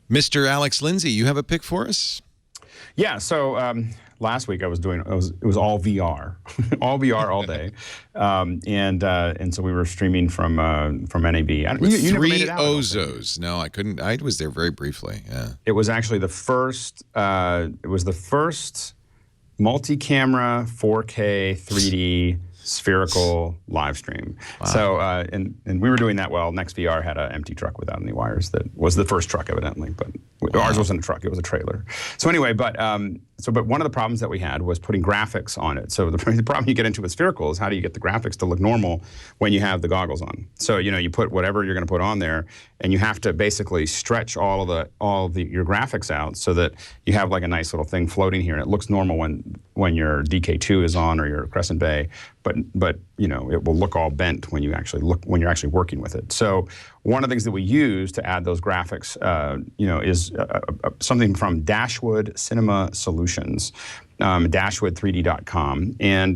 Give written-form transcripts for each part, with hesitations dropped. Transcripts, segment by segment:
Mr. Alex Lindsay, you have a pick for us? Yeah, so last week it was all VR, all VR all day, and so we were streaming from NAB. With three Ozos. No, I couldn't. I was there very briefly. Yeah. It was actually the first. It was the first multi-camera 4K 3D spherical live stream. Wow. So and we were doing that while NextVR had an empty truck without any wires. That was the first truck, evidently, but ours wasn't a truck; it was a trailer. So anyway, but one of the problems that we had was putting graphics on it. So the problem you get into with spherical is how do you get the graphics to look normal when you have the goggles on? So you put whatever you're going to put on there, and you have to basically stretch all of your graphics out so that you have like a nice little thing floating here, and it looks normal when your DK2 is on or your Crescent Bay, but it will look all bent when you're actually working with it. So one of the things that we use to add those graphics, is something from Dashwood Cinema Solutions, Dashwood3D.com, and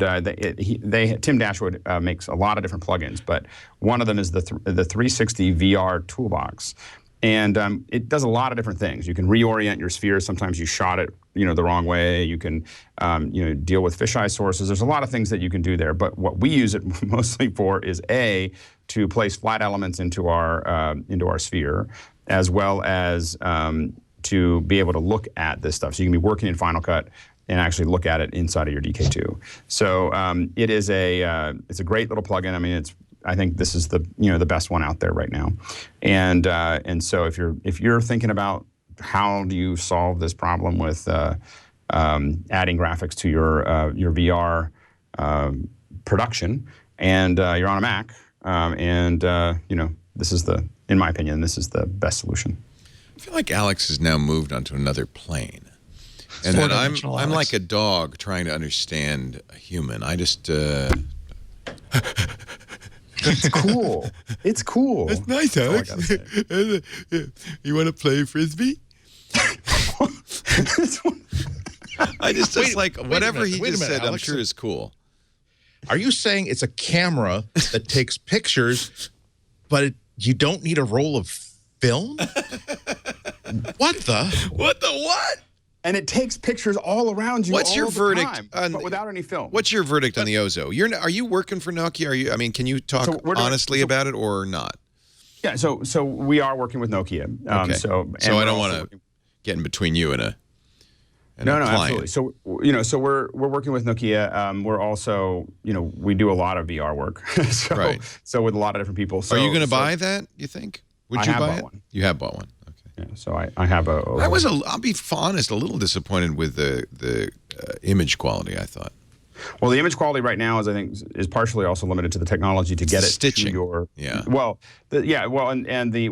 Tim Dashwood makes a lot of different plugins, but one of them is the 360 VR Toolbox. And it does a lot of different things. You can reorient your sphere. Sometimes you shot it, the wrong way. You can, deal with fisheye sources. There's a lot of things that you can do there. But what we use it mostly for is to place flat elements into our sphere, as well as to be able to look at this stuff. So you can be working in Final Cut and actually look at it inside of your DK2. So it's a great little plugin. I mean, I think this is the best one out there right now, and so if you're thinking about how do you solve this problem with adding graphics to your VR production, and you're on a Mac, this is in my opinion, this is the best solution. I feel like Alex has now moved onto another plane, and then I'm like a dog trying to understand a human. I just. It's cool. It's cool. That's nice, Alex. You want to play Frisbee? I just whatever he just said, I'm sure is cool. Are you saying it's a camera that takes pictures, but you don't need a roll of film? What the what? And it takes pictures all around you. What's your verdict but without any film? What's your verdict on the Ozo? Are you working for Nokia? Can you talk honestly about it or not? Yeah, so we are working with Nokia. Okay. So I don't want to get in between you and a No, client. absolutely. So we're working with Nokia. We're also, we do a lot of VR work. So with a lot of different people. So, are you going to buy that, you think? Would you buy it? One. You have bought one. Yeah, so I have I'll be honest, a little disappointed with the image quality, I thought. Well, the image quality right now is partially also limited to the technology to get it stitching. To your Yeah.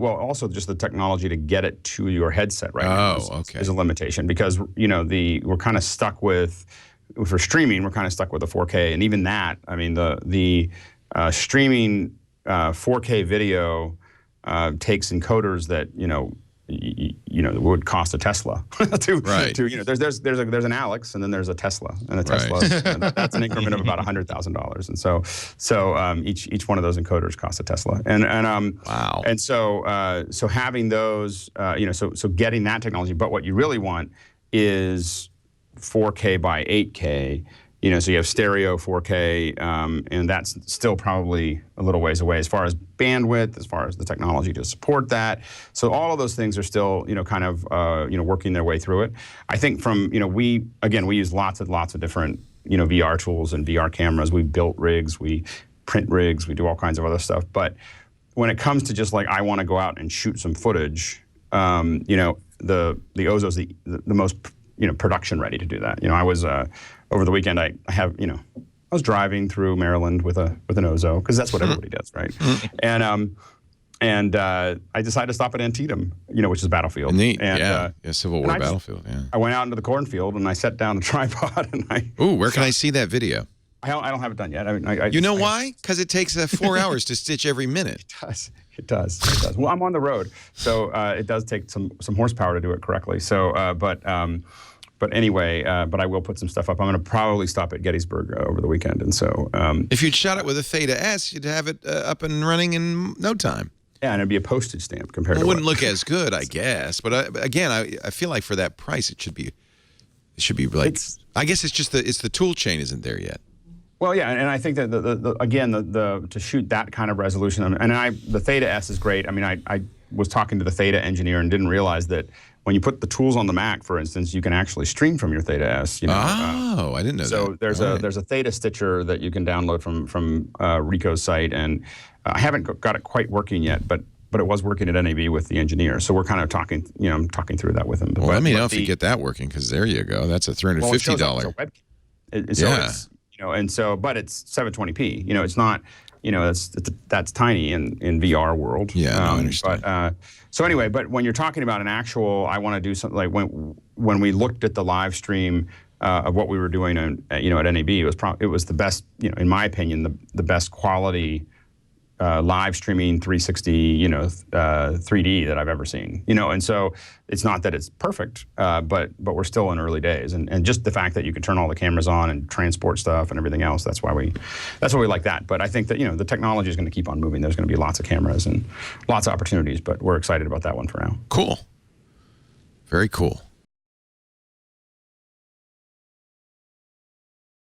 Also just the technology to get it to your headset right now is a limitation, because we're kind of stuck with, for streaming, we're kind of stuck with the 4K, and even that, I mean the streaming 4K video takes encoders that would cost a Tesla. There's an Alex, and then there's a Tesla, and a Tesla that's an increment of about $100,000, and so each one of those encoders costs a Tesla, and wow, and so having those, so getting that technology, but what you really want is 4K by 8K. So you have stereo 4K, and that's still probably a little ways away as far as bandwidth, as far as the technology to support that. So all of those things are still, kind of, working their way through it. I think we use lots of different, VR tools and VR cameras. We built rigs, we print rigs, we do all kinds of other stuff. But when it comes to just like, I want to go out and shoot some footage, the Ozo is the most, production ready to do that. I was, over the weekend, I was driving through Maryland with an Ozo, because that's what everybody does, right? And I decided to stop at Antietam, which is a battlefield. Neat, and, Civil War battlefield, yeah. I went out into the cornfield, and I set down the tripod, and where can I see that video? I don't have it done yet. Why? Because it takes 4 hours to stitch every minute. It does. Well, I'm on the road, so it does take some horsepower to do it correctly. So, But anyway, but I will put some stuff up. I'm going to probably stop at Gettysburg over the weekend, and so. If you'd shot it with a Theta S, you'd have it up and running in no time. Yeah, and it'd be a postage stamp compared to. It wouldn't look as good, I guess. But again, I feel like for that price, it should be like. I guess it's just the tool chain isn't there yet. Well, yeah, and I think that to shoot that kind of resolution, and the Theta S is great. I mean, I was talking to the Theta engineer and didn't realize that when you put the tools on the Mac, for instance, you can actually stream from your Theta S. I didn't know that. So there's a Theta stitcher that you can download from Rico's site, and I haven't got it quite working yet, but it was working at NAB with the engineer. So we're kind of talking through that with him. Well, let me know if you get that working, because there you go. That's a $350. But it's 720p. It's not. That's tiny in VR world. Yeah, I understand. But when you're talking about an actual, I want to do something like when we looked at the live stream of what we were doing, at NAB, it was the best, in my opinion, the best quality live streaming 360, 3D that I've ever seen. And so it's not that it's perfect, but we're still in early days, and just the fact that you can turn all the cameras on and transport stuff and everything else, that's why we like that. But I think that the technology is going to keep on moving. There's going to be lots of cameras and lots of opportunities, but we're excited about that one for now. Cool. Very cool.